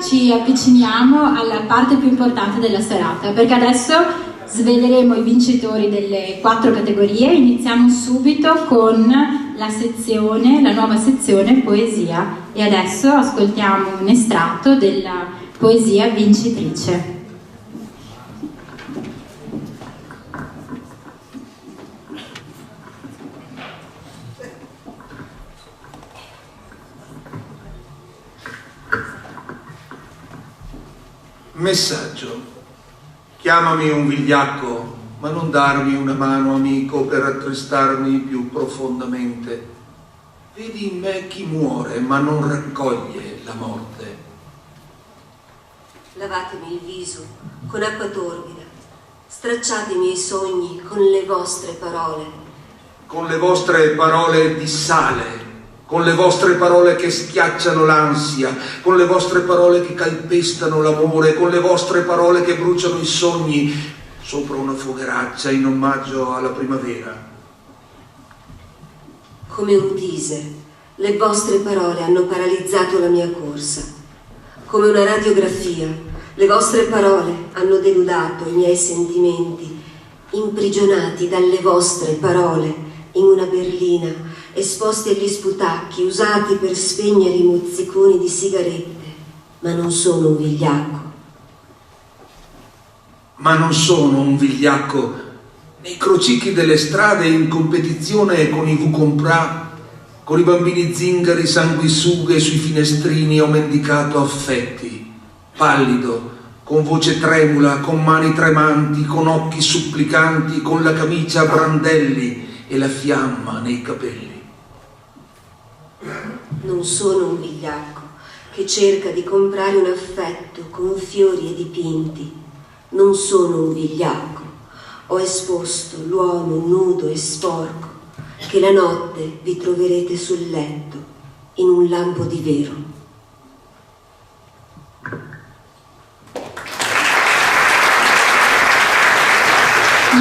Ci avviciniamo alla parte più importante della serata, perché adesso sveleremo i vincitori delle 4 categorie. Iniziamo subito con la nuova sezione poesia, e adesso ascoltiamo un estratto della poesia vincitrice. Messaggio. Chiamami un vigliacco, ma non darmi una mano, amico, per attristarmi più profondamente. Vedi in me chi muore, ma non raccoglie la morte. Lavatemi il viso con acqua torbida, stracciate i miei sogni con le vostre parole. Con le vostre parole di sale, con le vostre parole che schiacciano l'ansia, con le vostre parole che calpestano l'amore, con le vostre parole che bruciano i sogni sopra una fogheraccia in omaggio alla primavera. Come un tise, le vostre parole hanno paralizzato la mia corsa. Come una radiografia, le vostre parole hanno denudato i miei sentimenti, imprigionati dalle vostre parole in una berlina, esposti agli sputacchi usati per spegnere i mozziconi di sigarette. Ma non sono un vigliacco. Ma non sono un vigliacco. Nei crocicchi delle strade, in competizione con i vucompra, con i bambini zingari sanguisughe sui finestrini, ho mendicato affetti, pallido, con voce tremula, con mani tremanti, con occhi supplicanti, con la camicia a brandelli e la fiamma nei capelli. Non sono un vigliacco che cerca di comprare un affetto con fiori e dipinti. Non sono un vigliacco. Ho esposto l'uomo nudo e sporco che la notte vi troverete sul letto in un lampo di vero.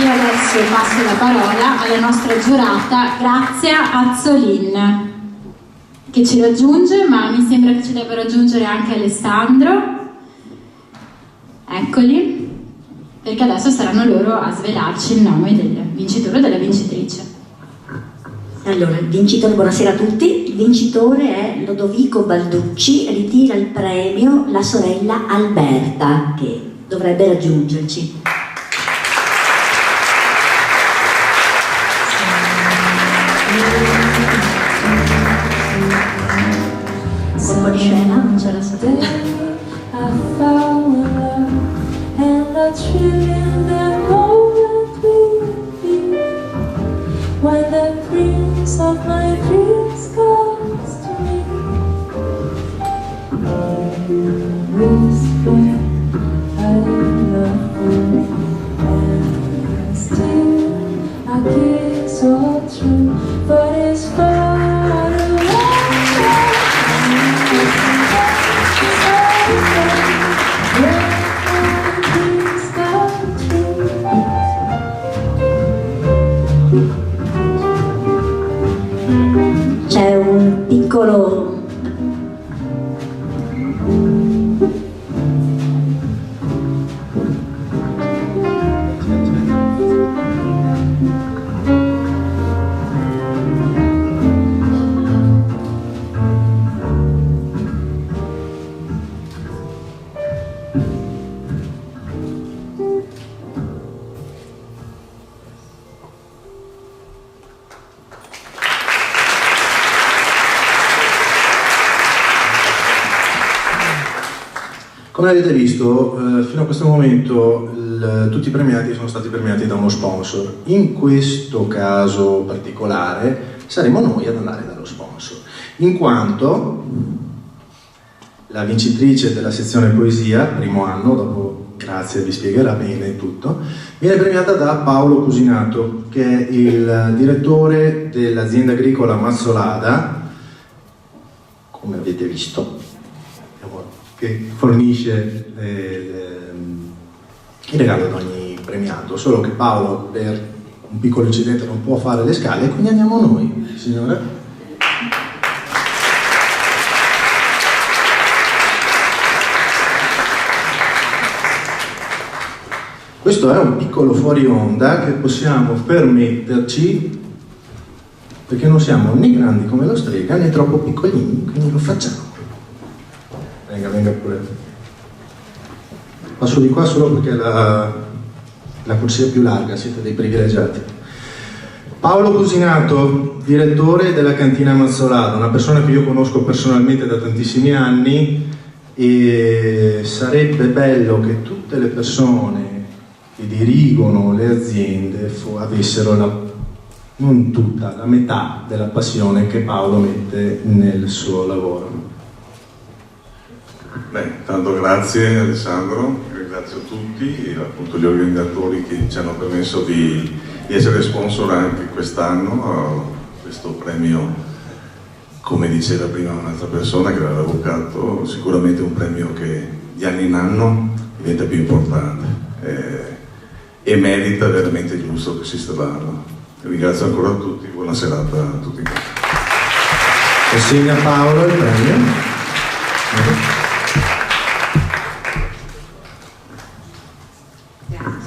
Io adesso passo la parola alla nostra giurata Grazia Azzolin, che ci raggiunge, ma mi sembra che ci debba raggiungere anche Alessandro. Eccoli, perché adesso saranno loro a svelarci il nome del vincitore o della vincitrice. Allora, il vincitore, buonasera a tutti. Il vincitore è Lodovico Balducci, ritira il premio la sorella Alberta, che dovrebbe raggiungerci. Un po' di scena, non c'è la sorella. When the prince of my dreams comes to me. Whisper, I love you, and still I kiss so true, but it's far away. C'è un piccolo Come avete visto, fino a questo momento tutti i premiati sono stati premiati da uno sponsor. In questo caso particolare saremo noi ad andare dallo sponsor, in quanto la vincitrice della sezione poesia, primo anno, dopo grazie vi spiegherà bene tutto, viene premiata da Paolo Cusinato, che è il direttore dell'azienda agricola Mazzolada, come avete visto, che fornisce il regalo ad ogni premiato, solo che Paolo per un piccolo incidente non può fare le scale, quindi andiamo noi, signora. Questo è un piccolo fuori onda che possiamo permetterci perché non siamo né grandi come lo Strega né troppo piccolini, quindi lo facciamo. Venga pure. Passo di qua solo perché la corsia è più larga, siete dei privilegiati. Paolo Cusinato, direttore della cantina Mazzolada, una persona che io conosco personalmente da tantissimi anni, e sarebbe bello che tutte le persone che dirigono le aziende avessero non tutta, la metà della passione che Paolo mette nel suo lavoro. Beh, tanto grazie Alessandro, ringrazio tutti e appunto gli organizzatori che ci hanno permesso di essere sponsor anche quest'anno a questo premio, come diceva prima un'altra persona che era l'avvocato, sicuramente un premio che di anno in anno diventa più importante e merita veramente giusto che si stia dando. Ringrazio ancora tutti, buona serata a tutti. Consegna Paolo il premio.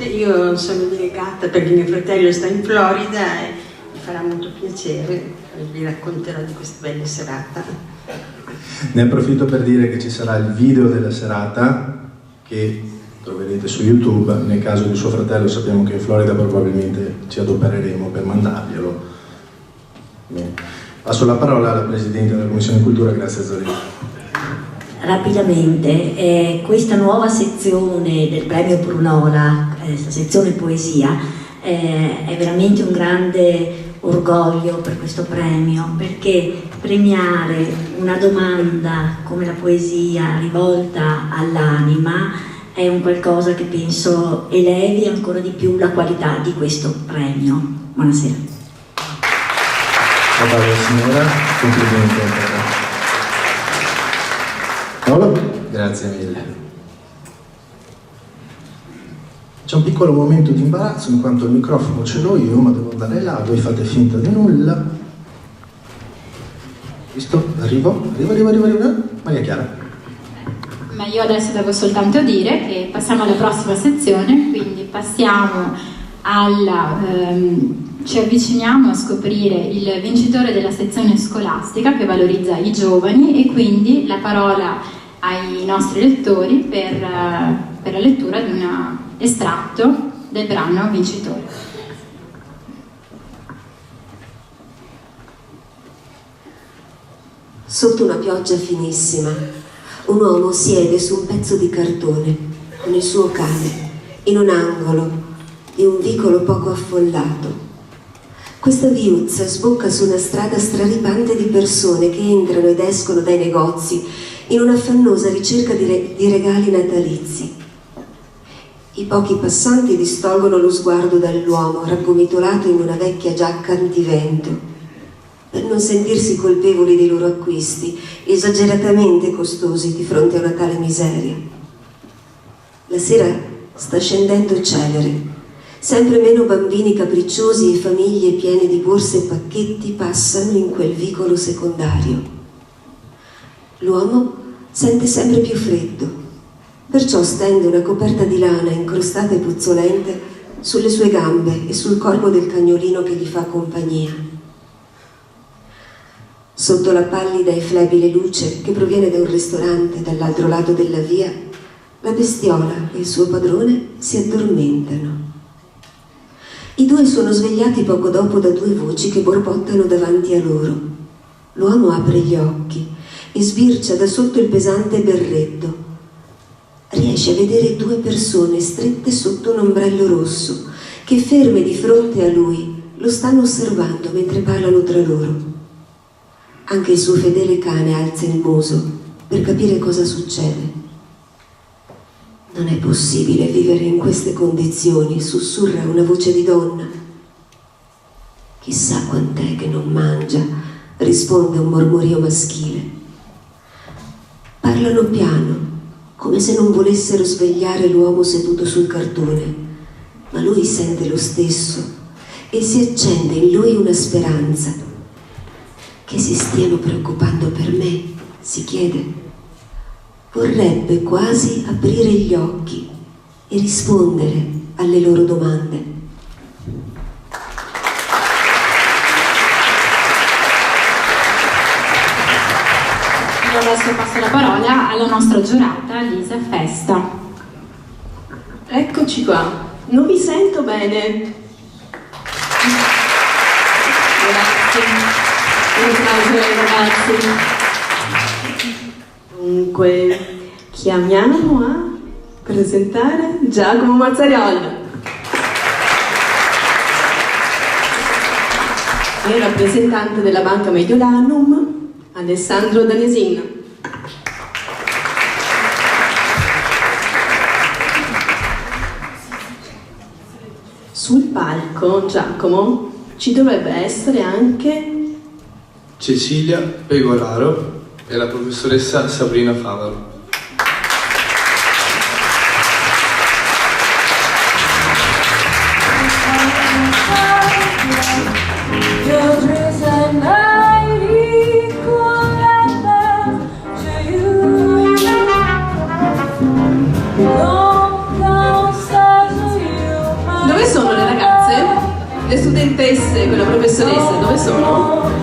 Io sono delegata perché mio fratello sta in Florida e mi farà molto piacere, vi racconterò di questa bella serata. Ne approfitto per dire che ci sarà il video della serata che troverete su YouTube. Nel caso di suo fratello sappiamo che in Florida probabilmente ci adopereremo per mandarglielo. Bene. Passo la parola alla Presidente della Commissione Cultura, grazie Zorino. Rapidamente, questa nuova sezione del premio Prunola, questa sezione poesia, è veramente un grande orgoglio per questo premio, perché premiare una domanda come la poesia rivolta all'anima è un qualcosa che penso elevi ancora di più la qualità di questo premio. Buonasera. Brava signora, complimenti a te. Paolo? Grazie mille. C'è un piccolo momento di imbarazzo in quanto il microfono ce l'ho io, ma devo andare là, voi fate finta di nulla. Visto? Arrivo. Maria Chiara. Ma io adesso devo soltanto dire che passiamo alla prossima sezione, quindi ci avviciniamo a scoprire il vincitore della sezione scolastica che valorizza i giovani, e quindi la parola ai nostri lettori per la lettura di un estratto del brano vincitore. Sotto una pioggia finissima, un uomo siede su un pezzo di cartone con il suo cane in un angolo di un vicolo poco affollato. Questa viuzza sbocca su una strada straripante di persone che entrano ed escono dai negozi in un'affannosa ricerca di regali natalizi. I pochi passanti distolgono lo sguardo dall'uomo raggomitolato in una vecchia giacca antivento, per non sentirsi colpevoli dei loro acquisti, esageratamente costosi di fronte a una tale miseria. La sera sta scendendo celere. Sempre meno bambini capricciosi e famiglie piene di borse e pacchetti passano in quel vicolo secondario. L'uomo sente sempre più freddo, perciò stende una coperta di lana incrostata e puzzolente sulle sue gambe e sul corpo del cagnolino che gli fa compagnia. Sotto la pallida e flebile luce che proviene da un ristorante dall'altro lato della via, la bestiola e il suo padrone si addormentano. I due sono svegliati poco dopo da due voci che borbottano davanti a loro. L'uomo apre gli occhi e sbircia da sotto il pesante berretto. Riesce a vedere due persone strette sotto un ombrello rosso che, ferme di fronte a lui, lo stanno osservando mentre parlano tra loro. Anche il suo fedele cane alza il muso per capire cosa succede. Non è possibile vivere in queste condizioni, sussurra una voce di donna. Chissà quant'è che non mangia, risponde un mormorio maschile. Parlano piano, come se non volessero svegliare l'uomo seduto sul cartone, ma lui sente lo stesso e si accende in lui una speranza. Che si stiano preoccupando per me, si chiede. Vorrebbe quasi aprire gli occhi e rispondere alle loro domande. Io adesso passo la parola alla nostra giurata Lisa Festa. Eccoci qua, non vi sento bene. Grazie. Un applauso ai ragazzi. Dunque, chiamiamo a presentare Giacomo Mazzariol e il rappresentante della Banca Mediolanum, Alessandro Danesin. Sul palco, Giacomo, ci dovrebbe essere anche Cecilia Pegoraro e la professoressa Sabrina Favaro. Dove sono le ragazze? Le studentesse con la professoressa, dove sono?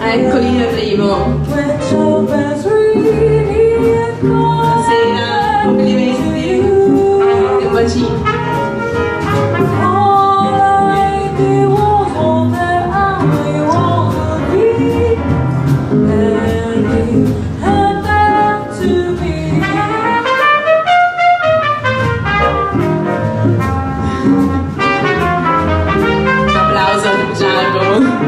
Eccoli in arrivo. Buonasera, complimenti e un bacino. Un applauso a Giacomo.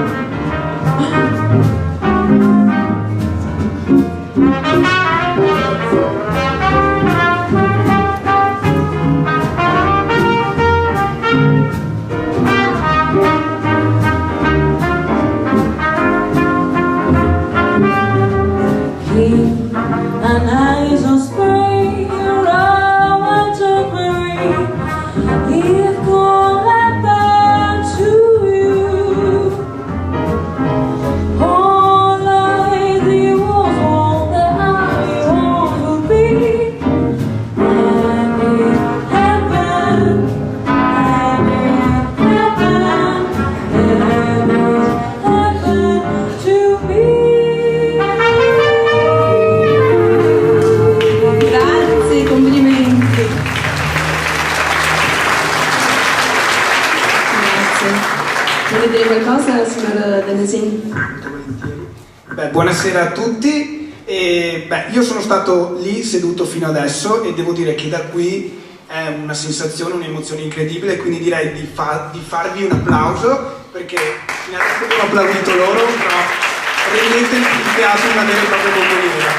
Buonasera a tutti, E, io sono stato lì seduto fino adesso e devo dire che da qui è una sensazione, un'emozione incredibile, quindi direi di farvi un applauso, perché fino adesso abbiamo applaudito loro, però rendete il teatro una vera e propria bomboniera.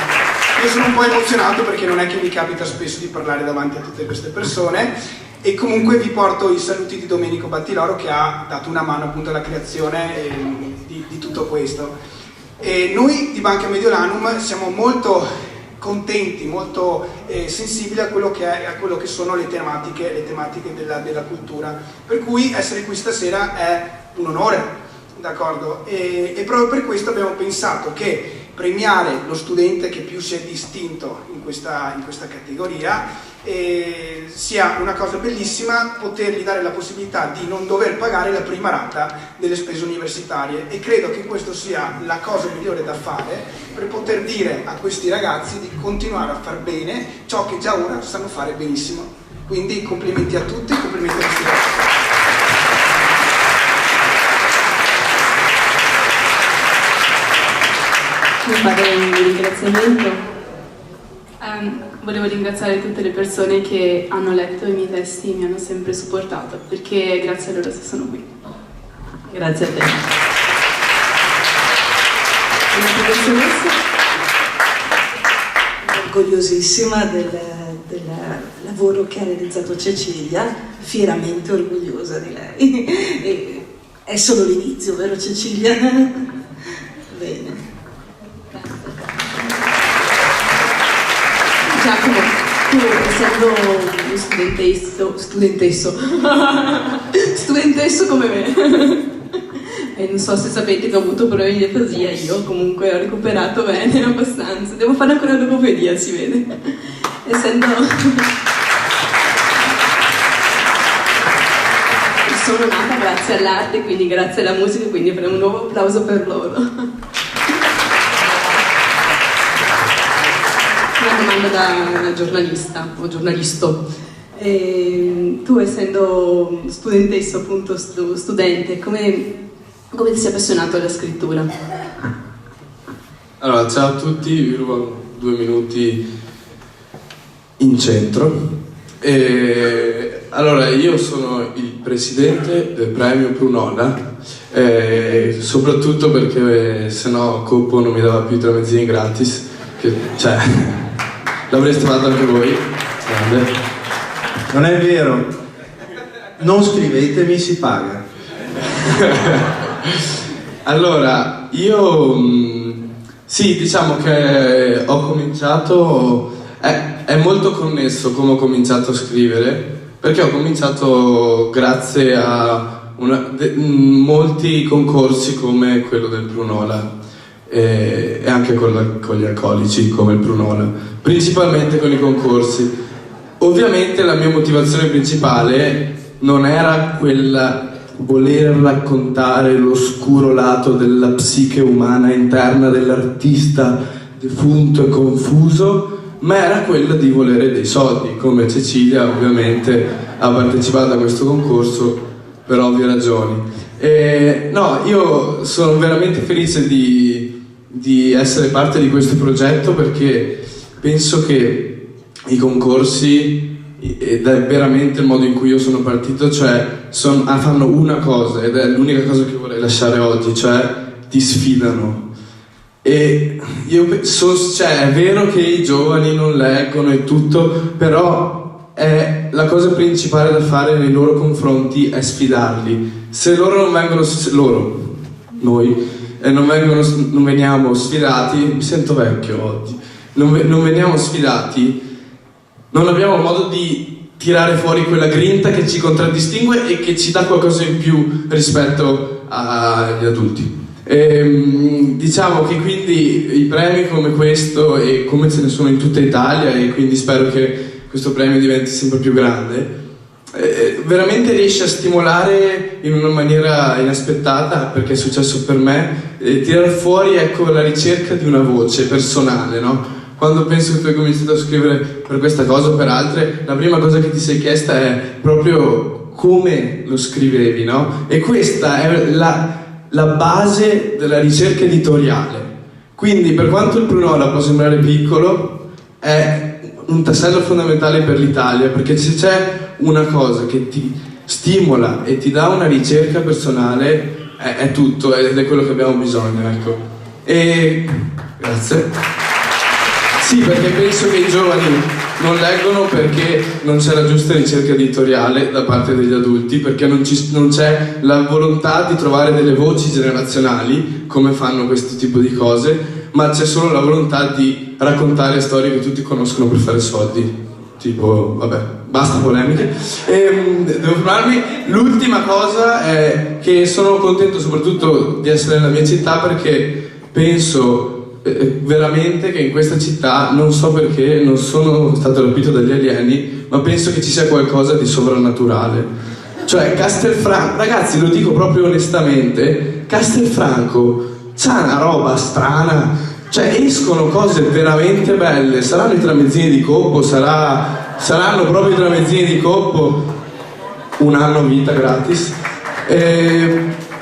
Io sono un po' emozionato perché non è che mi capita spesso di parlare davanti a tutte queste persone, e comunque vi porto i saluti di Domenico Battiloro, che ha dato una mano appunto alla creazione di tutto questo. E noi di Banca Mediolanum siamo molto contenti, molto sensibili a quello che sono le tematiche della cultura, per cui essere qui stasera è un onore, d'accordo? E proprio per questo abbiamo pensato che premiare lo studente che più si è distinto in questa categoria sia una cosa bellissima, potergli dare la possibilità di non dover pagare la prima rata delle spese universitarie, e credo che questo sia la cosa migliore da fare per poter dire a questi ragazzi di continuare a far bene ciò che già ora sanno fare benissimo. Quindi complimenti a tutti, complimenti a questi ragazzi. Fare un ringraziamento. Volevo ringraziare tutte le persone che hanno letto i miei testi e mi hanno sempre supportato, perché grazie a loro se sono qui. Grazie a te. Orgogliosissima del lavoro che ha realizzato Cecilia, fieramente orgogliosa di lei. E è solo l'inizio, vero Cecilia? Bene. Giacomo, tu essendo studentessa come me, e non so se sapete che ho avuto problemi di afasia, io comunque ho recuperato bene abbastanza, devo fare ancora logopedia, si vede, essendo... sono nata grazie all'arte, quindi grazie alla musica, quindi faremo un nuovo applauso per loro. Una domanda da giornalista o giornalisto. Tu essendo studentessa, appunto studente, come ti sei appassionato alla scrittura? Allora, ciao a tutti, vi rubo 2 minuti in centro. Allora, io sono il presidente del premio Prunola, soprattutto perché sennò Coppo non mi dava più i tramezzini gratis, cioè l'avreste fatto anche voi. Grande. Non è vero, non scrivetemi, si paga. Allora, io sì, diciamo che ho cominciato, è molto connesso come ho cominciato a scrivere, perché ho cominciato grazie a molti concorsi come quello del Prunola e anche con gli alcolici come il Prunola, principalmente con i concorsi. Ovviamente la mia motivazione principale non era quella voler raccontare l'oscuro lato della psiche umana interna dell'artista defunto e confuso, ma era quella di volere dei soldi, come Cecilia ovviamente ha partecipato a questo concorso per ovvie ragioni. No, io sono veramente felice di essere parte di questo progetto, perché penso che i concorsi, ed è veramente il modo in cui io sono partito, cioè fanno una cosa, ed è l'unica cosa che vorrei lasciare oggi, cioè ti sfidano. E io cioè, è vero che i giovani non leggono e tutto, però la cosa principale da fare nei loro confronti è sfidarli. Se loro non vengono, noi non veniamo sfidati, mi sento vecchio oggi, non veniamo sfidati, non abbiamo modo di tirare fuori quella grinta che ci contraddistingue e che ci dà qualcosa in più rispetto agli adulti. Diciamo che quindi i premi come questo, e come ce ne sono in tutta Italia, e quindi spero che questo premio diventi sempre più grande, veramente riesce a stimolare in una maniera inaspettata, perché è successo per me, tirare fuori, ecco, la ricerca di una voce personale, no? Quando penso che tu hai cominciato a scrivere per questa cosa o per altre, la prima cosa che ti sei chiesta è proprio come lo scrivevi, no? E questa è la base della ricerca editoriale. Quindi, per quanto il Prunola può sembrare piccolo, è un tassello fondamentale per l'Italia, perché se c'è una cosa che ti stimola e ti dà una ricerca personale, è tutto, ed è quello che abbiamo bisogno, ecco. E grazie. Sì, perché penso che i giovani non leggono perché non c'è la giusta ricerca editoriale da parte degli adulti, perché non c'è la volontà di trovare delle voci generazionali come fanno questo tipo di cose, ma c'è solo la volontà di raccontare storie che tutti conoscono per fare soldi. Tipo, vabbè, basta polemiche. Devo fermarmi. L'ultima cosa è che sono contento soprattutto di essere nella mia città, perché penso veramente che in questa città, non so perché, non sono stato rapito dagli alieni, ma penso che ci sia qualcosa di sovrannaturale. Cioè Castelfranco, ragazzi, lo dico proprio onestamente, Castelfranco c'ha una roba strana, cioè escono cose veramente belle. Saranno i tramezzini di Coppo, saranno proprio i tramezzini di Coppo, un anno vita gratis.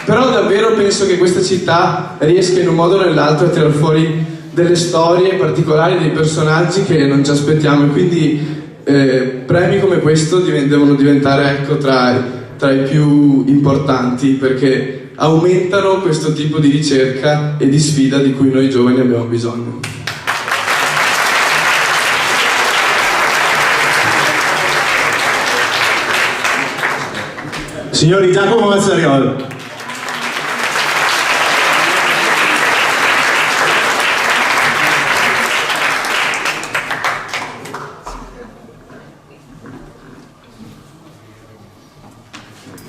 Però davvero penso che questa città riesca in un modo o nell'altro a tirar fuori delle storie particolari, dei personaggi che non ci aspettiamo, e quindi premi come questo devono diventare, ecco, tra i più importanti, perché aumentano questo tipo di ricerca e di sfida di cui noi giovani abbiamo bisogno. Signori, Giacomo Mazzariolo.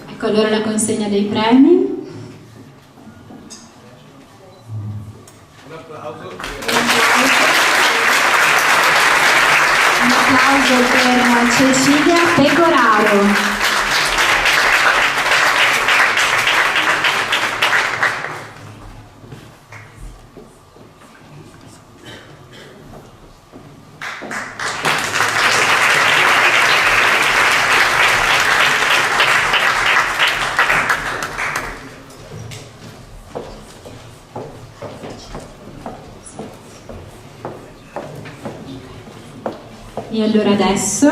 Ecco allora la consegna dei premi. Un applauso per Cecilia Pecoraro. E allora adesso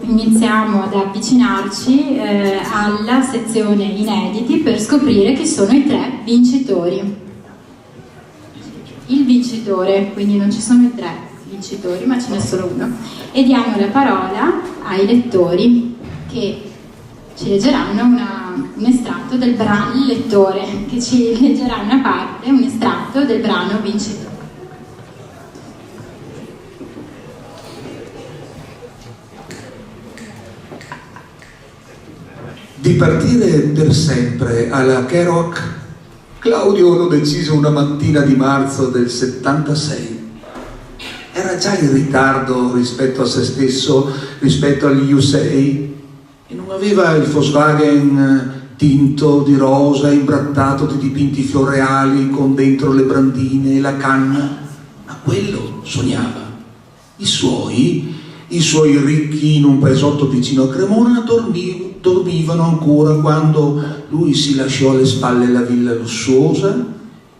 iniziamo ad avvicinarci alla sezione inediti per scoprire chi sono i 3 vincitori. Il vincitore, quindi non ci sono i 3 vincitori, ma ce n'è solo uno. E diamo la parola ai lettori che ci leggeranno un estratto del brano, il lettore che ci leggerà una parte, un estratto del brano vincitore. Di partire per sempre alla Kerouac, Claudio lo decise una mattina di marzo del 76. Era già in ritardo rispetto a se stesso, rispetto agli USA, e non aveva il Volkswagen tinto di rosa, imbrattato di dipinti floreali con dentro le brandine e la canna, ma quello sognava. I suoi ricchi in un paesotto vicino a Cremona dormivano ancora quando lui si lasciò alle spalle la villa lussuosa,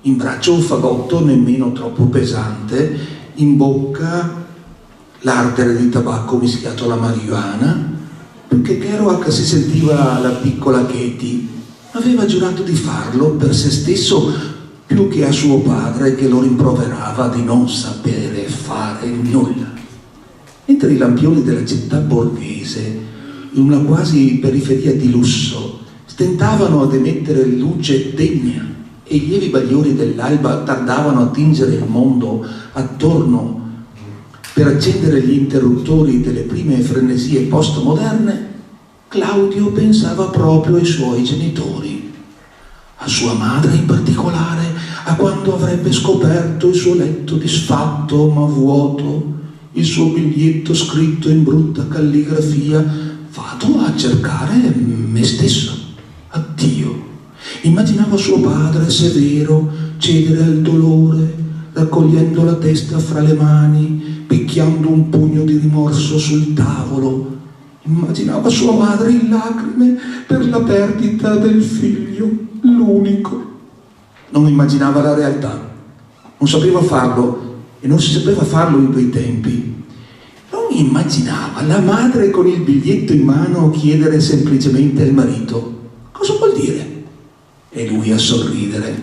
in braccio un fagotto nemmeno troppo pesante, in bocca l'ardere di tabacco mischiato alla marijuana, perché Kerouac si sentiva la piccola Katie. Aveva giurato di farlo per se stesso più che a suo padre, che lo rimproverava di non sapere fare nulla. Mentre i lampioni della città borghese, in una quasi periferia di lusso, stentavano ad emettere luce degna e i lievi bagliori dell'alba tardavano a tingere il mondo attorno per accendere gli interruttori delle prime frenesie postmoderne, Claudio pensava proprio ai suoi genitori, a sua madre in particolare, a quando avrebbe scoperto il suo letto disfatto ma vuoto, il suo biglietto scritto in brutta calligrafia: vado a cercare me stesso, addio. Immaginava suo padre severo cedere al dolore, raccogliendo la testa fra le mani, picchiando un pugno di rimorso sul tavolo. Immaginava sua madre in lacrime per la perdita del figlio, l'unico. Non immaginava la realtà. non sapeva farlo e non si sapeva farlo in quei tempi. Non immaginava la madre con il biglietto in mano chiedere semplicemente al marito: cosa vuol dire? E lui a sorridere: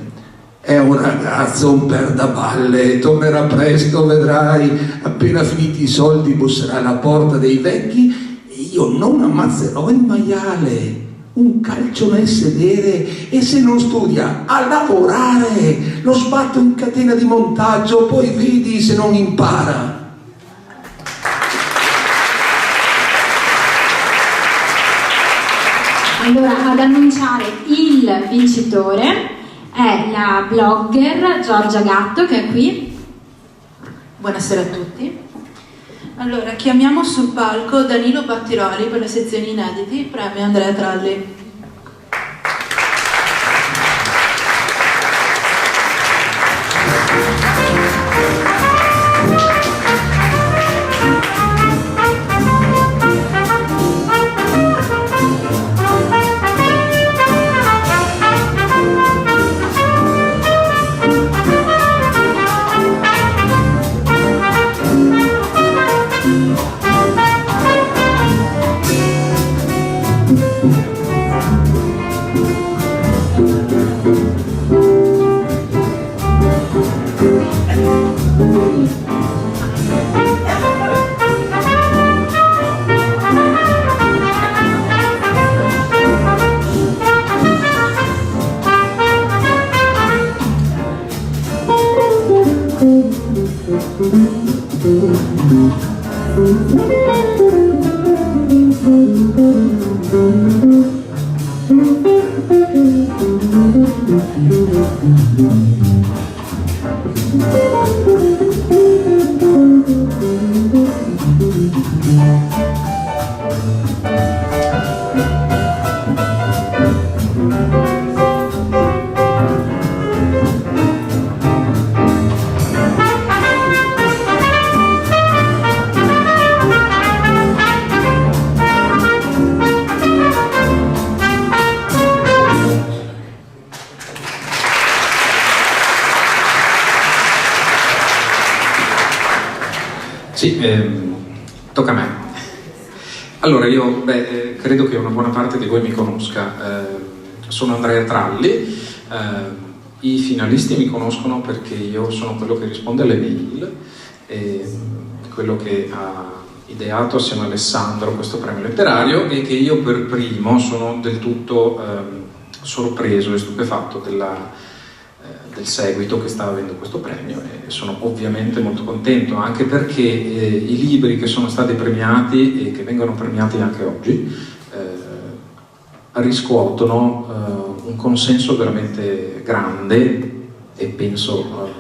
è un ragazzo, un perdaballe, tornerà presto, vedrai, appena finiti i soldi busserà alla porta dei vecchi e io non ammazzerò il maiale. Un calcio nel sedere e se non studia a lavorare, lo sbatto in catena di montaggio, poi vedi se non impara. Allora, ad annunciare il vincitore è la blogger Giorgia Gatto, che è qui. Buonasera a tutti. Allora, chiamiamo sul palco Danilo Battiroli per le sezioni inediti, premio Andrea Tralli. Sì, tocca a me. Allora, io credo che una buona parte di voi mi conosca. Sono Andrea Tralli, i finalisti mi conoscono perché io sono quello che risponde alle mail, quello che ha ideato assieme a Alessandro questo premio letterario e che io per primo sono del tutto sorpreso e stupefatto del seguito che sta avendo questo premio e sono ovviamente molto contento anche perché i libri che sono stati premiati e che vengono premiati anche oggi riscuotono un consenso veramente grande e penso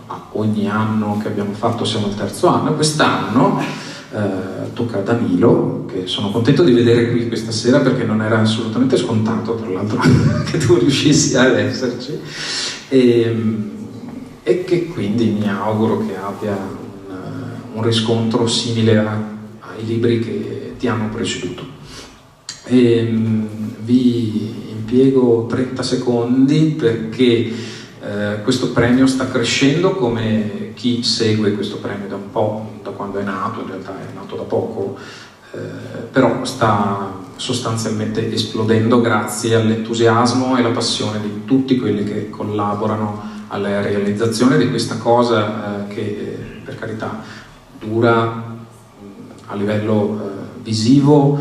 a ogni anno che abbiamo fatto, siamo al terzo anno, quest'anno tocca a Danilo, che sono contento di vedere qui questa sera perché non era assolutamente scontato tra l'altro che tu riuscissi ad esserci e che quindi mi auguro che abbia un riscontro simile ai libri che ti hanno preceduto. Vi impiego 30 secondi perché questo premio sta crescendo, come chi segue questo premio da un po', da quando è nato, in realtà è nato da poco, però sta sostanzialmente esplodendo grazie all'entusiasmo e alla passione di tutti quelli che collaborano alla realizzazione di questa cosa che per carità dura a livello visivo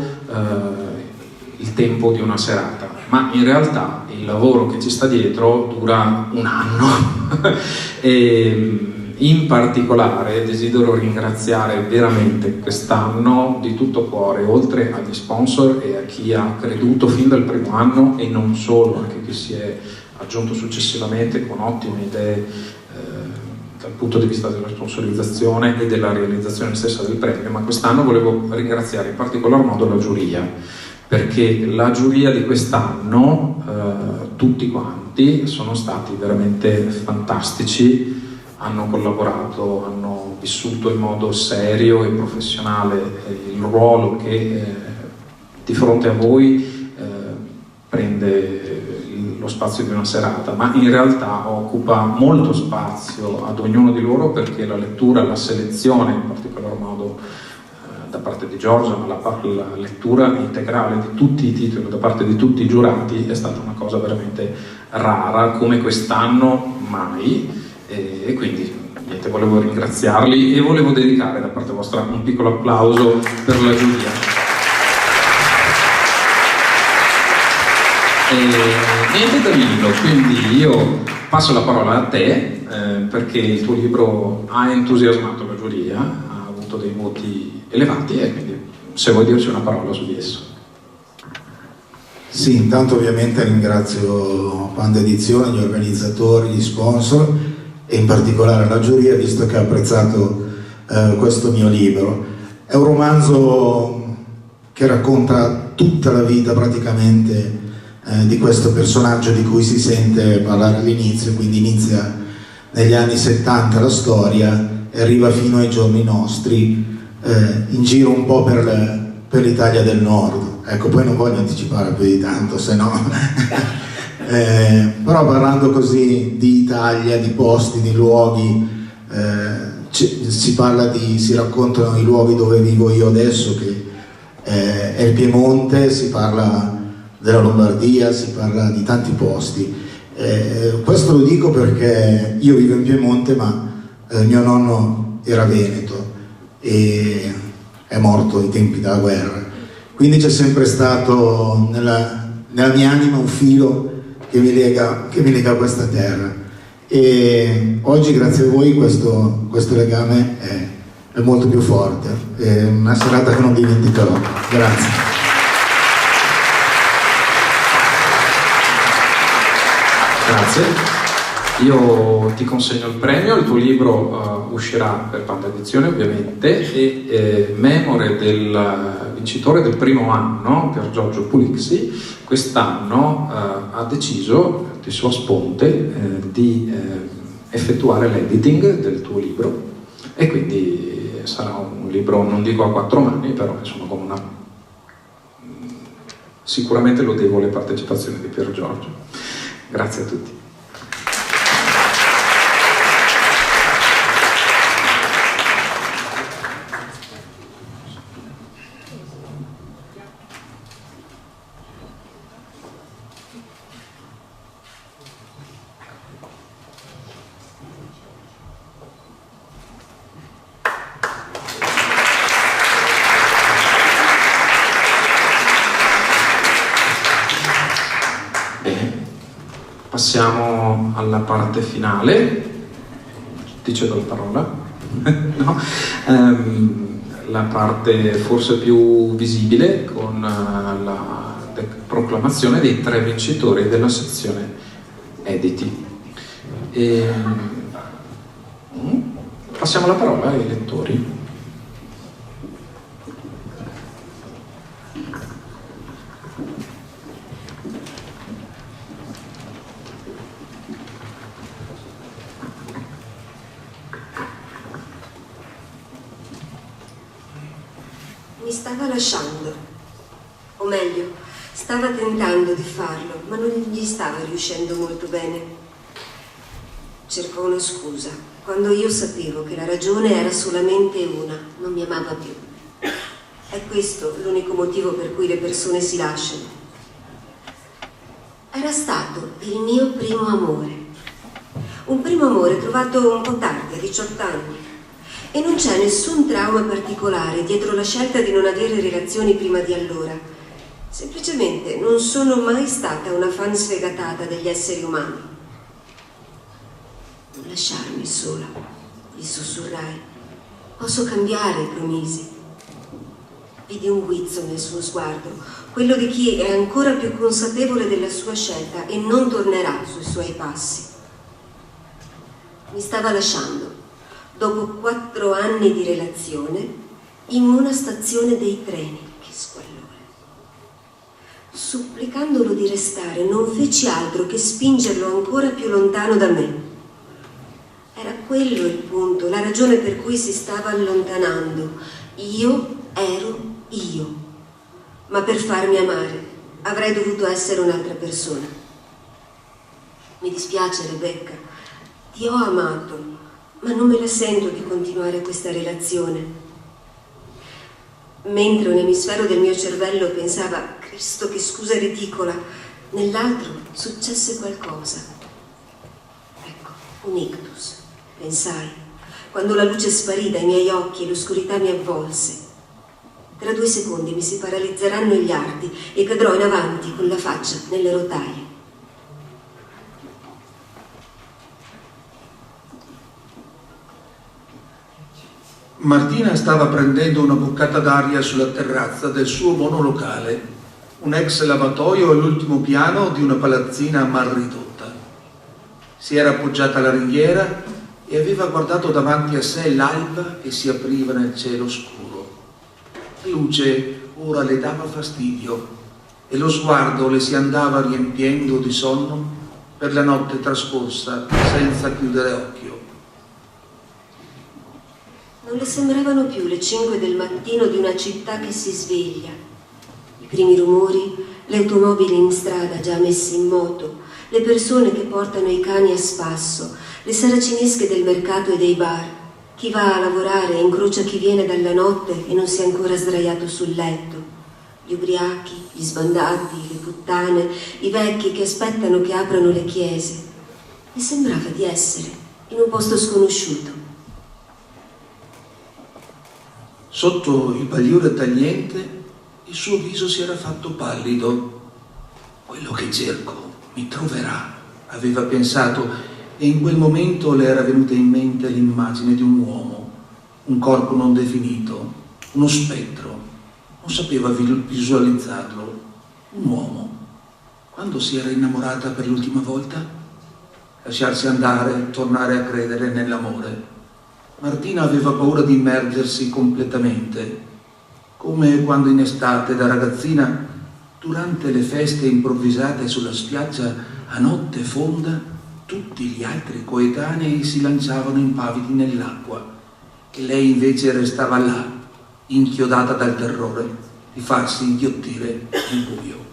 il tempo di una serata, ma in realtà il lavoro che ci sta dietro dura un anno e in particolare desidero ringraziare veramente quest'anno di tutto cuore, oltre agli sponsor e a chi ha creduto fin dal primo anno e non solo, anche chi si è aggiunto successivamente con ottime idee dal punto di vista della sponsorizzazione e della realizzazione stessa del premio, ma quest'anno volevo ringraziare in particolar modo la giuria, perché la giuria di quest'anno, tutti quanti, sono stati veramente fantastici, hanno collaborato, hanno vissuto in modo serio e professionale il ruolo che di fronte a voi prende lo spazio di una serata, ma in realtà occupa molto spazio ad ognuno di loro, perché la lettura, la selezione, in particolar modo da parte di Giorgia, ma la lettura integrale di tutti i titoli da parte di tutti i giurati è stata una cosa veramente rara, come quest'anno mai, e quindi niente, volevo ringraziarli e volevo dedicare da parte vostra un piccolo applauso per la giuria. Niente Danilo, quindi io passo la parola a te, perché il tuo libro ha entusiasmato la giuria, ha avuto dei voti elevati, e quindi se vuoi dirci una parola su di esso. Sì, intanto ovviamente ringrazio Panda Edizione, gli organizzatori, gli sponsor e in particolare la giuria, visto che ha apprezzato questo mio libro. È un romanzo che racconta tutta la vita praticamente di questo personaggio di cui si sente parlare all'inizio, quindi inizia negli anni 70 la storia e arriva fino ai giorni nostri, in giro un po' per l'Italia del Nord. Ecco, poi non voglio anticipare più di tanto, se no però parlando così di Italia, di posti, di luoghi, si raccontano i luoghi dove vivo io adesso, che è il Piemonte, si parla della Lombardia, si parla di tanti posti. Questo lo dico perché io vivo in Piemonte, ma mio nonno era veneto e è morto ai tempi della guerra, quindi c'è sempre stato nella mia anima un filo che mi lega a questa terra, e oggi grazie a voi questo legame è molto più forte. È una serata che non dimenticherò. Grazie. Grazie, io ti consegno il premio, il tuo libro uscirà per Panda Edizione ovviamente, e memore del vincitore del primo anno, Pier Giorgio Pulixi, quest'anno ha deciso di sua sponte di effettuare l'editing del tuo libro, e quindi sarà un libro, non dico a 4 mani, però insomma con una sicuramente lodevole partecipazione di Pier Giorgio. Grazie a tutti. Passiamo alla parte finale. Ti cedo la parola. No? La parte forse più visibile, con la proclamazione dei 3 vincitori della sezione editi. Passiamo la parola ai lettori. Mi stava lasciando, o meglio, stava tentando di farlo, ma non gli stava riuscendo molto bene. Cercò una scusa, quando io sapevo che la ragione era solamente una: non mi amava più. È questo l'unico motivo per cui le persone si lasciano. Era stato il mio primo amore. Un primo amore trovato un po' tardi, a 18 anni. E non c'è nessun trauma particolare dietro la scelta di non avere relazioni prima di allora. Semplicemente non sono mai stata una fan sfegatata degli esseri umani. Non lasciarmi sola, gli sussurrai. Posso cambiare, promisi. Vidi un guizzo nel suo sguardo, quello di chi è ancora più consapevole della sua scelta e non tornerà sui suoi passi. Mi stava lasciando. Dopo 4 anni di relazione, in una stazione dei treni. Che squallore. Supplicandolo di restare, non feci altro che spingerlo ancora più lontano da me. Era quello il punto, la ragione per cui si stava allontanando. Io ero io. Ma per farmi amare avrei dovuto essere un'altra persona. Mi dispiace, Rebecca. Ti ho amato, ma non me la sento di continuare questa relazione. Mentre un emisfero del mio cervello pensava, Cristo che scusa ridicola, nell'altro successe qualcosa. Ecco, un ictus, pensai, quando la luce sparì dai miei occhi e l'oscurità mi avvolse. Tra 2 secondi mi si paralizzeranno gli arti e cadrò in avanti con la faccia nelle rotaie. Martina stava prendendo una boccata d'aria sulla terrazza del suo monolocale, un ex lavatoio all'ultimo piano di una palazzina mal ridotta. Si era appoggiata alla ringhiera e aveva guardato davanti a sé l'alba che si apriva nel cielo scuro. La luce ora le dava fastidio e lo sguardo le si andava riempiendo di sonno per la notte trascorsa senza chiudere occhio. Non le sembravano più le 5 del mattino di una città che si sveglia. I primi rumori, le automobili in strada già messe in moto, le persone che portano i cani a spasso, le saracinesche del mercato e dei bar, chi va a lavorare e incrocia chi viene dalla notte e non si è ancora sdraiato sul letto, gli ubriachi, gli sbandati, le puttane, i vecchi che aspettano che aprano le chiese. Le sembrava di essere in un posto sconosciuto. Sotto il bagliore tagliente il suo viso si era fatto pallido. Quello che cerco mi troverà, aveva pensato, e in quel momento le era venuta in mente l'immagine di un uomo, un corpo non definito, uno spettro, non sapeva visualizzarlo, un uomo. Quando si era innamorata per l'ultima volta? Lasciarsi andare, tornare a credere nell'amore. Martina aveva paura di immergersi completamente, come quando in estate da ragazzina, durante le feste improvvisate sulla spiaggia a notte fonda, tutti gli altri coetanei si lanciavano impavidi nell'acqua e lei invece restava là, inchiodata dal terrore di farsi inghiottire nel buio.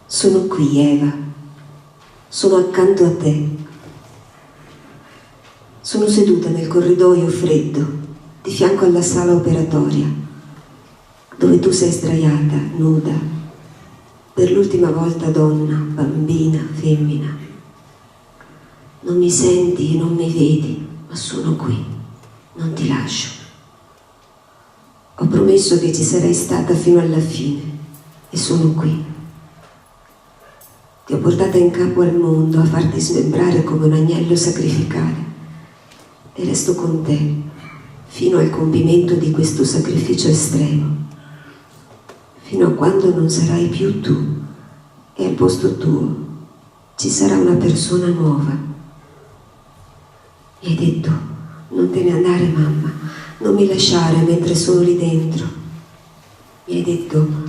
Sono qui, Eva. Sono accanto a te. Sono seduta nel corridoio freddo, di fianco alla sala operatoria, dove tu sei sdraiata, nuda, per l'ultima volta donna, bambina, femmina. Non mi senti e non mi vedi, ma sono qui, non ti lascio. Ho promesso che ci sarei stata fino alla fine e sono qui. Ti ho portata in capo al mondo a farti smembrare come un agnello sacrificale e resto con te fino al compimento di questo sacrificio estremo, fino a quando non sarai più tu e al posto tuo ci sarà una persona nuova. Mi hai detto, non te ne andare mamma, non mi lasciare mentre sono lì dentro. Mi hai detto,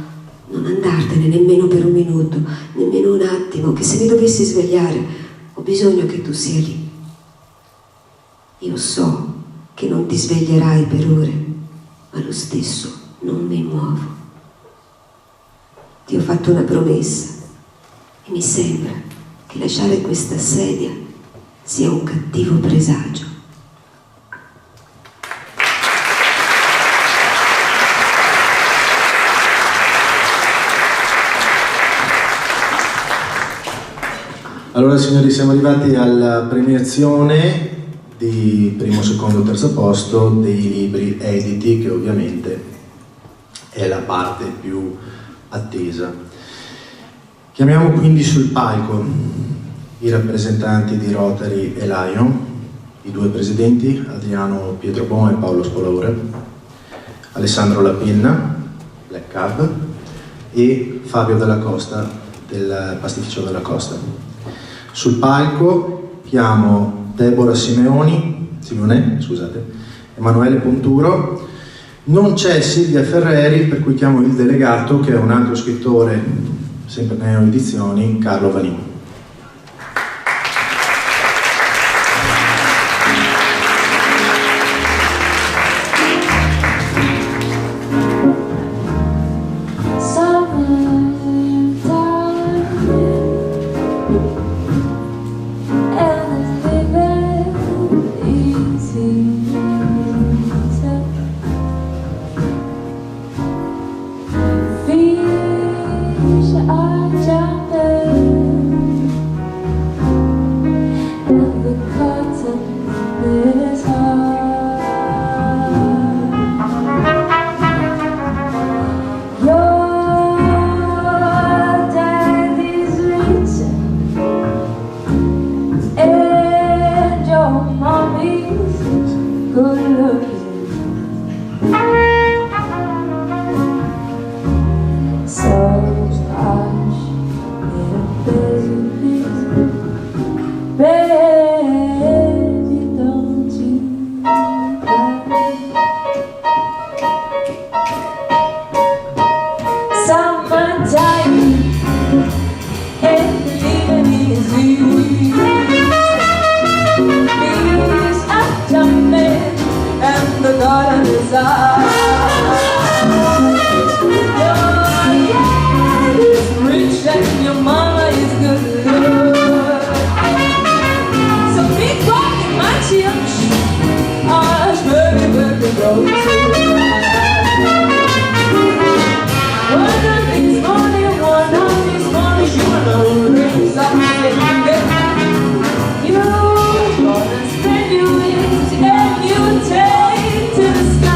non andartene nemmeno per un minuto, nemmeno un attimo, che se mi dovessi svegliare ho bisogno che tu sia lì. Io so che non ti sveglierai per ore, ma lo stesso non mi muovo. Ti ho fatto una promessa e mi sembra che lasciare questa sedia sia un cattivo presagio. Allora signori, siamo arrivati alla premiazione di primo, secondo, terzo posto dei libri editi, che ovviamente è la parte più attesa. Chiamiamo quindi sul palco i rappresentanti di Rotary e Lion, i 2 presidenti, Adriano Pietrobon e Paolo Spolaore, Alessandro Lapinna, Black Cab, e Fabio Della Costa, del Pastificio della Costa. Sul palco chiamo Deborah Simone, Emanuele Ponturo. Non c'è Silvia Ferreri, per cui chiamo il delegato, che è un altro scrittore, sempre Neo Edizioni, Carlo Vanini. good looking. So hush, little baby, baby, don't you cry. Summertime, and living is easy. Leaves are jumping, and the garden is up. And your mama is good looking. So big rock in my chips, hush, baby, baby, don't you cry. One of these mornings, you know rings up you gonna spread your wings and you take to the sky.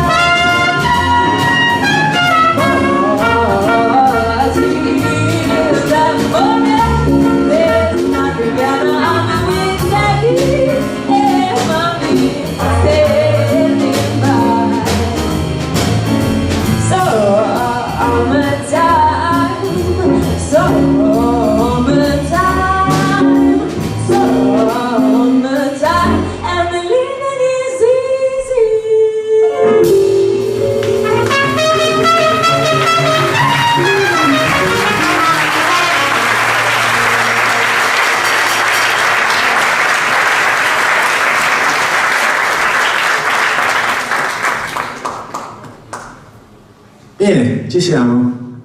Bene, ci siamo.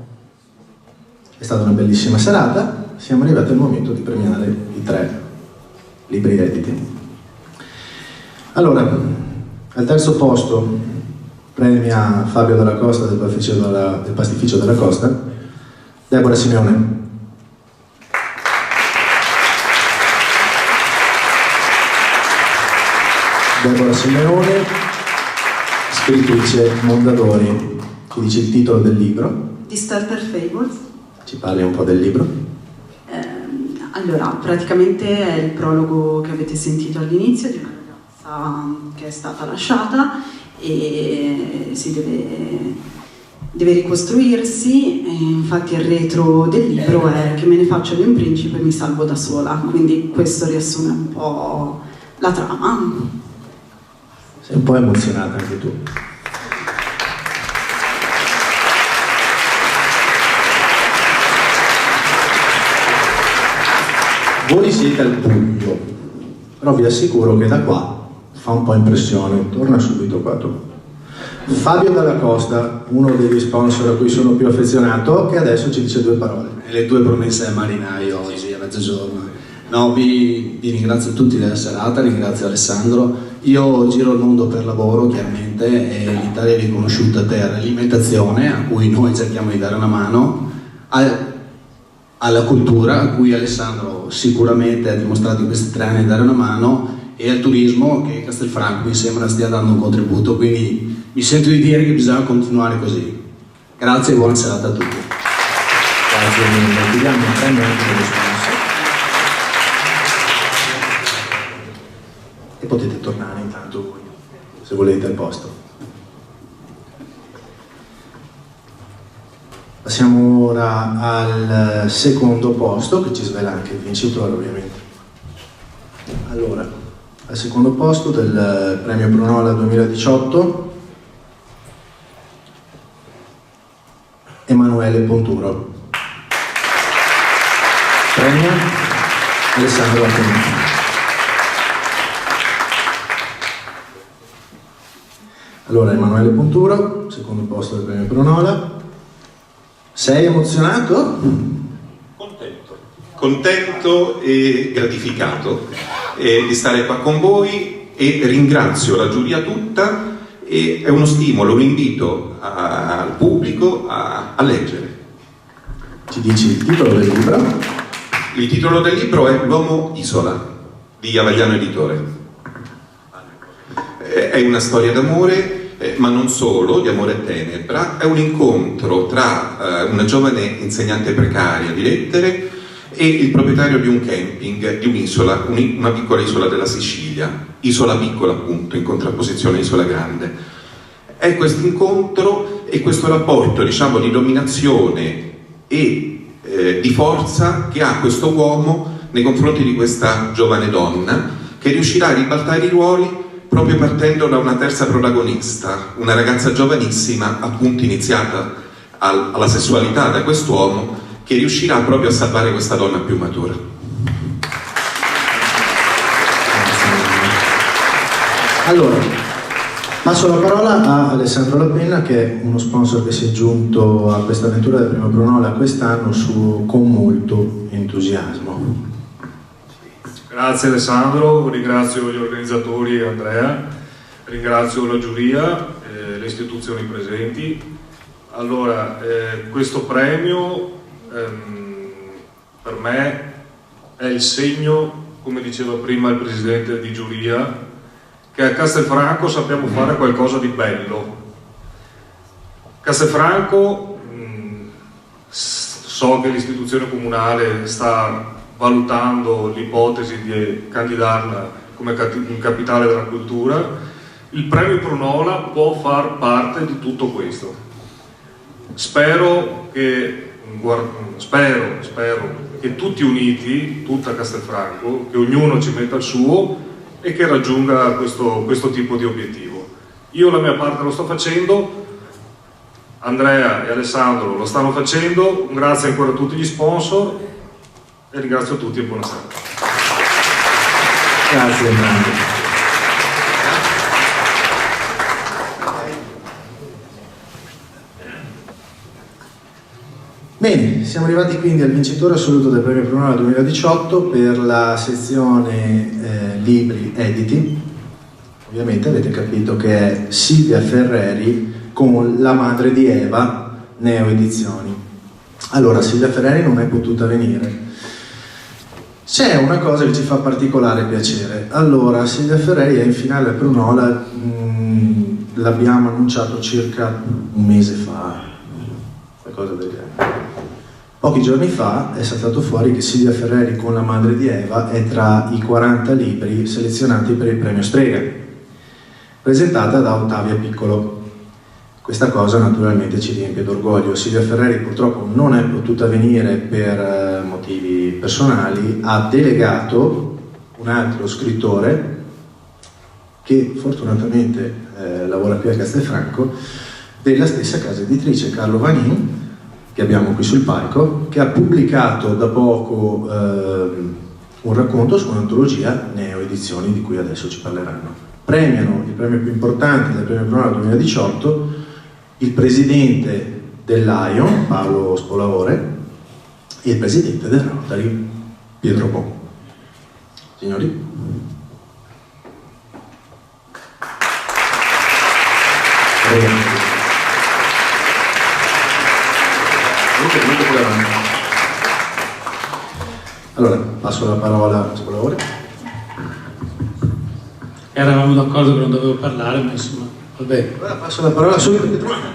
È stata una bellissima serata. Siamo arrivati al momento di premiare i 3 libri editi. Allora, al terzo posto premia Fabio Dalla Costa del Pastificio della Costa, Deborah Simeone. Deborah Simeone, scrittrice Mondadori. Ci dice il titolo del libro? Di Starter Fables. Ci parli un po' del libro? Allora, praticamente è il prologo che avete sentito all'inizio di una ragazza che è stata lasciata e si deve ricostruirsi, e infatti il retro del libro è che me ne faccio di un principe e mi salvo da sola, quindi questo riassume un po' la trama. Sei un po' emozionata anche tu. Voi siete al buio, però vi assicuro che da qua fa un po' impressione. Torna subito qua tu. Fabio Dalla Costa, uno degli sponsor a cui sono più affezionato, che adesso ci dice 2 parole. E le 2 promesse al marinaio oggi a mezzogiorno. No, vi ringrazio tutti della serata, ringrazio Alessandro. Io giro il mondo per lavoro, chiaramente, e l'Italia è riconosciuta per l'alimentazione, a cui noi cerchiamo di dare una mano, alla cultura, a cui Alessandro sicuramente ha dimostrato in questi 3 anni di dare una mano, e al turismo, che Castelfranco mi sembra stia dando un contributo, quindi mi sento di dire che bisogna continuare così. Grazie e buona serata a tutti. Grazie mille, ti diamo un premio anche dello sponsor. E potete tornare intanto voi, se volete, al posto. Passiamo ora al secondo posto, che ci svela anche il vincitore ovviamente. Allora, al secondo posto del premio Brunola 2018, Emanuele Ponturo. Premio Alessandro Antonini. Allora, Emanuele Ponturo, secondo posto del premio Brunola. Sei emozionato? Contento e gratificato di stare qua con voi, e ringrazio la giuria tutta, e è uno stimolo, un invito al pubblico a leggere. Ci dici il titolo del libro? Il titolo del libro è L'uomo isola di Avagliano Editore. È una storia d'amore, ma non solo, di amore e tenebra. È un incontro tra una giovane insegnante precaria di lettere e il proprietario di un camping di un'isola, una piccola isola della Sicilia, isola piccola appunto, in contrapposizione isola grande. È questo incontro e questo rapporto, diciamo, di dominazione e di forza che ha questo uomo nei confronti di questa giovane donna, che riuscirà a ribaltare i ruoli proprio partendo da una terza protagonista, una ragazza giovanissima, appunto iniziata alla sessualità da quest'uomo, che riuscirà proprio a salvare questa donna più matura. Allora, passo la parola a Alessandro Lapenna, che è uno sponsor che si è aggiunto a questa avventura del Premio Prunola quest'anno con molto entusiasmo. Grazie Alessandro, ringrazio gli organizzatori e Andrea, ringrazio la giuria, le istituzioni presenti. Allora, questo premio per me è il segno, come diceva prima il presidente di giuria, che a Castelfranco sappiamo fare qualcosa di bello. Castelfranco, so che l'istituzione comunale sta valutando l'ipotesi di candidarla come capitale della cultura. Il premio Prunola può far parte di tutto questo. Spero che tutti uniti, tutta Castelfranco, che ognuno ci metta il suo e che raggiunga questo tipo di obiettivo. Io la mia parte lo sto facendo, Andrea e Alessandro lo stanno facendo, un grazie ancora a tutti gli sponsor e ringrazio tutti e buonasera. Grazie. Bene, siamo arrivati quindi al vincitore assoluto del Premio Prunola 2018 per la sezione libri editi. Ovviamente avete capito che è Silvia Ferreri con La madre di Eva, Neo Edizioni. Allora, Silvia Ferreri non è potuta venire. C'è una cosa che ci fa particolare piacere. Allora, Silvia Ferreri è in finale al Prunola, l'abbiamo annunciato circa un mese fa, qualcosa del genere. Pochi giorni fa è saltato fuori che Silvia Ferreri con La madre di Eva è tra i 40 libri selezionati per il premio Strega, presentata da Ottavia Piccolo. Questa cosa naturalmente ci riempie d'orgoglio. Silvia Ferreri purtroppo non è potuta venire per motivi personali, ha delegato un altro scrittore che fortunatamente lavora qui a Castelfranco, della stessa casa editrice, Carlo Vanin, che abbiamo qui sul palco, che ha pubblicato da poco un racconto su un'antologia, Neo Edizioni, di cui adesso ci parleranno. Premiano il premio più importante del Premio Prunola 2018 il presidente del Lion, Paolo Spolavore, e il presidente del Rotary, Pietro Po. Signori. Allora, passo la parola a Spolavore. Eravamo d'accordo che non dovevo parlare, ma insomma, vabbè. Ora passo la parola subito.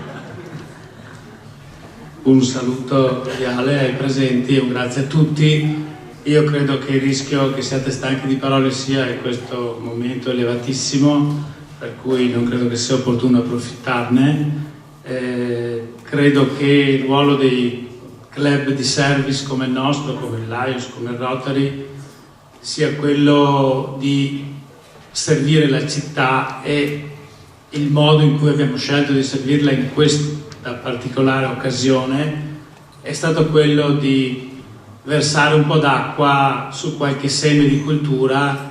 Un saluto cordiale ai presenti e un grazie a tutti. Io credo che il rischio che siate stanchi di parole sia in questo momento elevatissimo, per cui non credo che sia opportuno approfittarne. Credo che il ruolo dei club di service come il nostro, come il Lions, come il Rotary, sia quello di servire la città, e il modo in cui abbiamo scelto di servirla in questa particolare occasione è stato quello di versare un po' d'acqua su qualche seme di cultura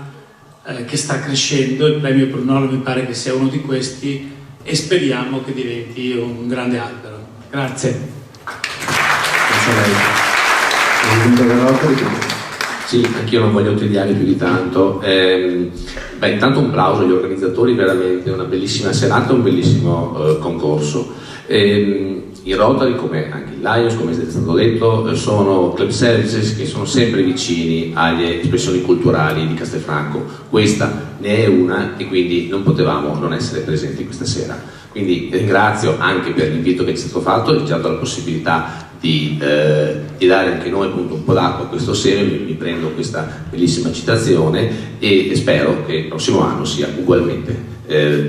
che sta crescendo. Il premio Prunola mi pare che sia uno di questi e speriamo che diventi un grande albero. Grazie. Sì, anch'io non voglio tediare più di tanto. Intanto un plauso agli organizzatori, veramente una bellissima serata, un bellissimo concorso. Il Rotary, come anche il Lions, come è stato detto, sono club services che sono sempre vicini alle espressioni culturali di Castelfranco. Questa ne è una e quindi non potevamo non essere presenti questa sera. Quindi ringrazio anche per l'invito che ci è stato fatto e ci ha dato la possibilità di dare anche noi appunto un po' d'acqua a questo seme. Mi prendo questa bellissima citazione e spero che il prossimo anno sia ugualmente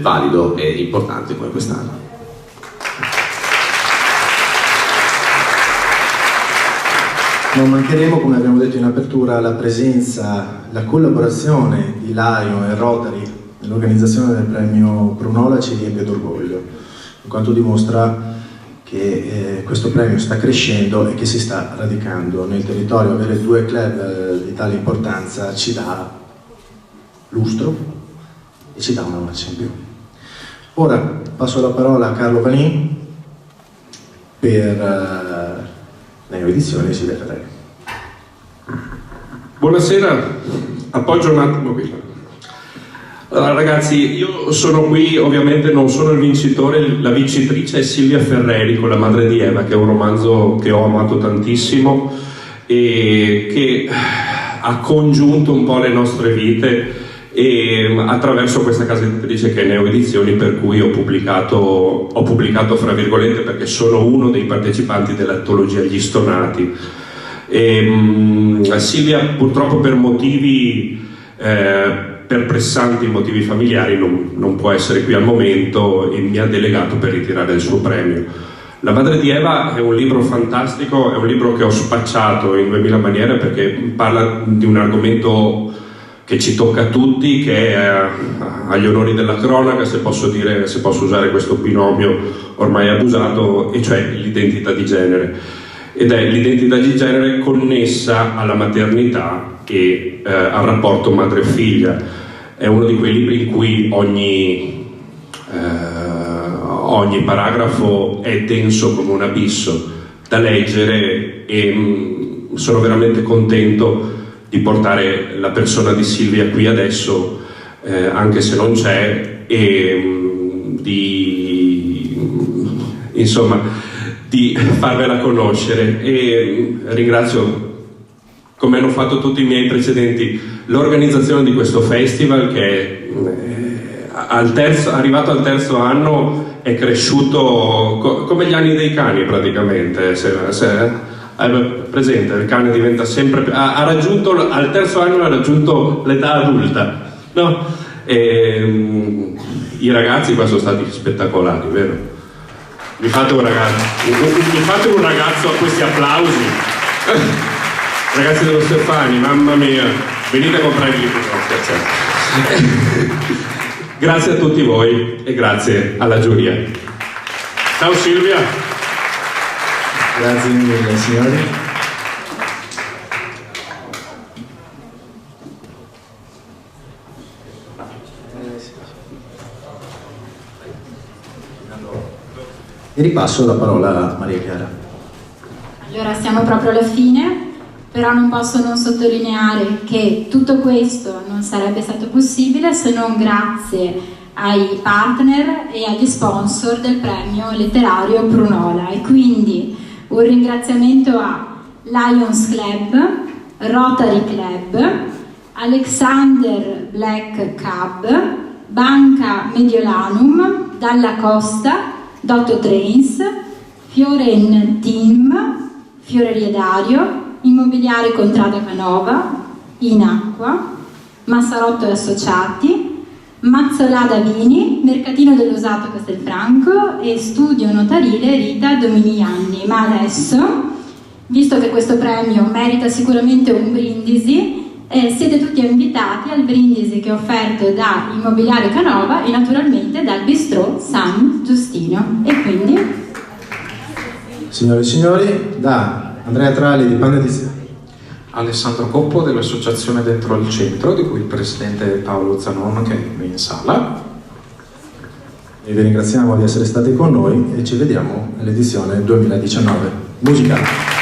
valido e importante come quest'anno. Non mancheremo, come abbiamo detto in apertura, la presenza, la collaborazione di Lion e Rotary nell'organizzazione del premio Prunola ci riempie d'orgoglio, in quanto dimostra che questo premio sta crescendo e che si sta radicando nel territorio. Avere due club di tale importanza ci dà lustro e ci dà una marcia in più. Ora passo la parola a Carlo Vanin per le nuove edizioni di Silvia Ferreri. Buonasera, appoggio un attimo qui. Allora ragazzi, io sono qui, ovviamente non sono il vincitore, la vincitrice è Silvia Ferreri con La madre di Eva, che è un romanzo che ho amato tantissimo e che ha congiunto un po' le nostre vite e attraverso questa casa editrice che è Neo Edizioni, per cui ho pubblicato fra virgolette, perché sono uno dei partecipanti dell'antologia Gli Stonati. Silvia purtroppo per motivi per pressanti motivi familiari non può essere qui al momento e mi ha delegato per ritirare il suo premio. La madre di Eva è un libro fantastico, è un libro che ho spacciato in 2000 maniere perché parla di un argomento che ci tocca a tutti, che è agli onori della cronaca, se posso usare questo binomio ormai abusato, e cioè l'identità di genere. Ed è l'identità di genere connessa alla maternità e al rapporto madre-figlia. È uno di quei libri in cui ogni paragrafo è denso come un abisso da leggere e sono veramente contento di portare la persona di Silvia qui adesso, anche se non c'è, e di farvela conoscere. E ringrazio, come hanno fatto tutti i miei precedenti, l'organizzazione di questo festival che arrivato al terzo anno è cresciuto come gli anni dei cani praticamente. Presente, il cane diventa sempre più, al terzo anno ha raggiunto l'età adulta, no? E, i ragazzi qua sono stati spettacolari, vero? Mi fate un ragazzo a questi applausi. Ragazzi dello Stefani, mamma mia, venite a comprare il libro. Grazie a tutti voi e grazie alla giuria. Ciao Silvia. Grazie mille signori. E ripasso la parola a Maria Chiara. Allora siamo proprio alla fine, però non posso non sottolineare che tutto questo non sarebbe stato possibile se non grazie ai partner e agli sponsor del premio letterario Prunola, e quindi un ringraziamento a Lions Club, Rotary Club, Alexander Black Cab, Banca Mediolanum, Dalla Costa, Dotto Trains, Fioren Team, Fioreria Dario, Immobiliare Contrada Canova, Inacqua, Massarotto e Associati, Mazzolada Vini, Mercatino dell'Usato Castelfranco e Studio Notarile Rita Dominiani. Ma adesso, visto che questo premio merita sicuramente un brindisi, siete tutti invitati al brindisi che è offerto da Immobiliare Canova e naturalmente dal Bistrò San Giustino. E quindi, signore e signori, da Andrea Trali di Panne di Alessandro Coppo dell'associazione Dentro al Centro, di cui il presidente è Paolo Zanon, che è qui in sala. E vi ringraziamo di essere stati con noi e ci vediamo nell'edizione 2019. Musica!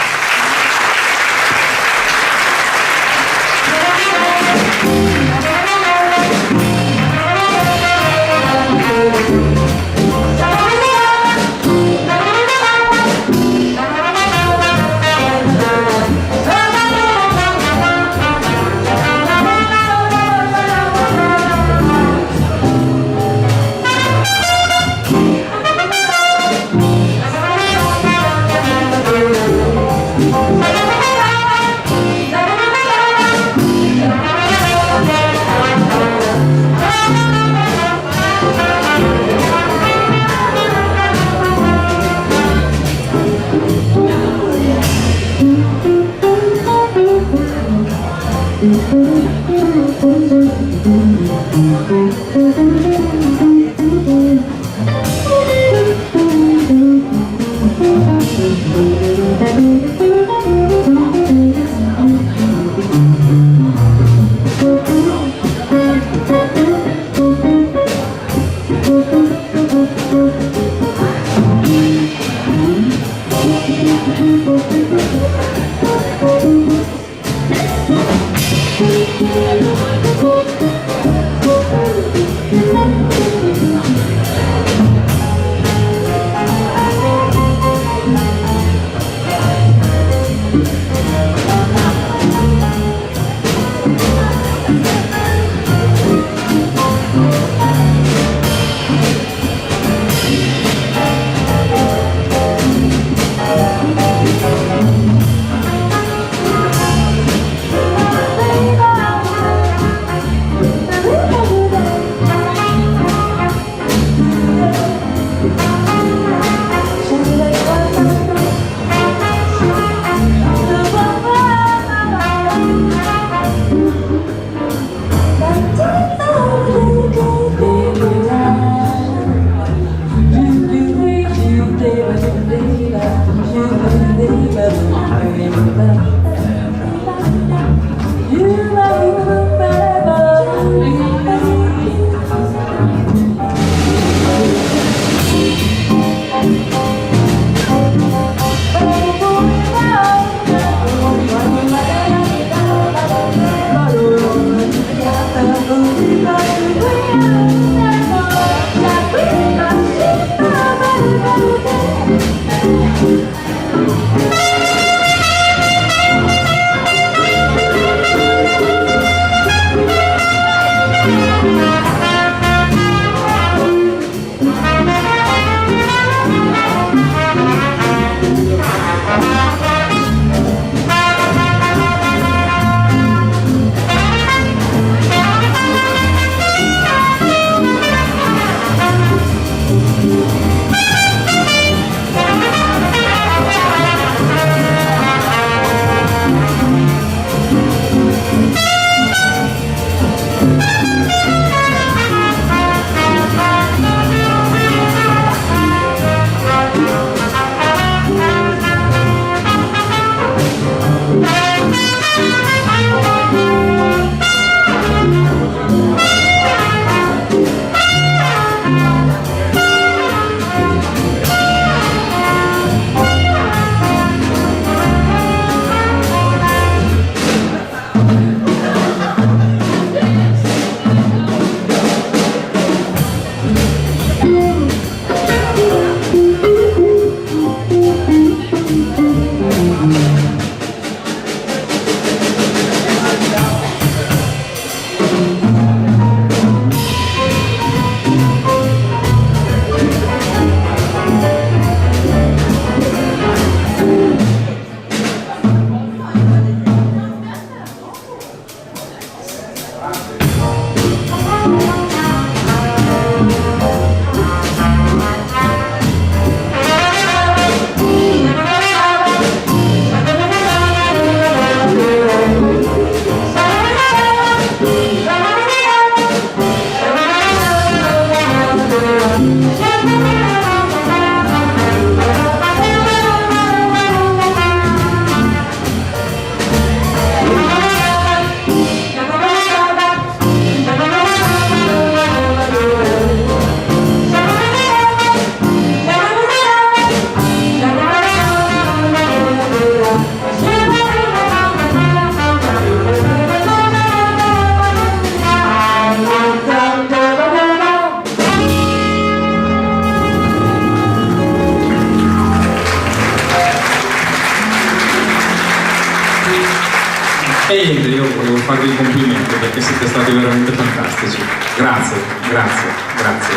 farvi i complimenti perché siete stati veramente fantastici. Grazie, grazie, grazie.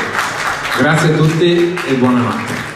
Grazie a tutti e buonanotte.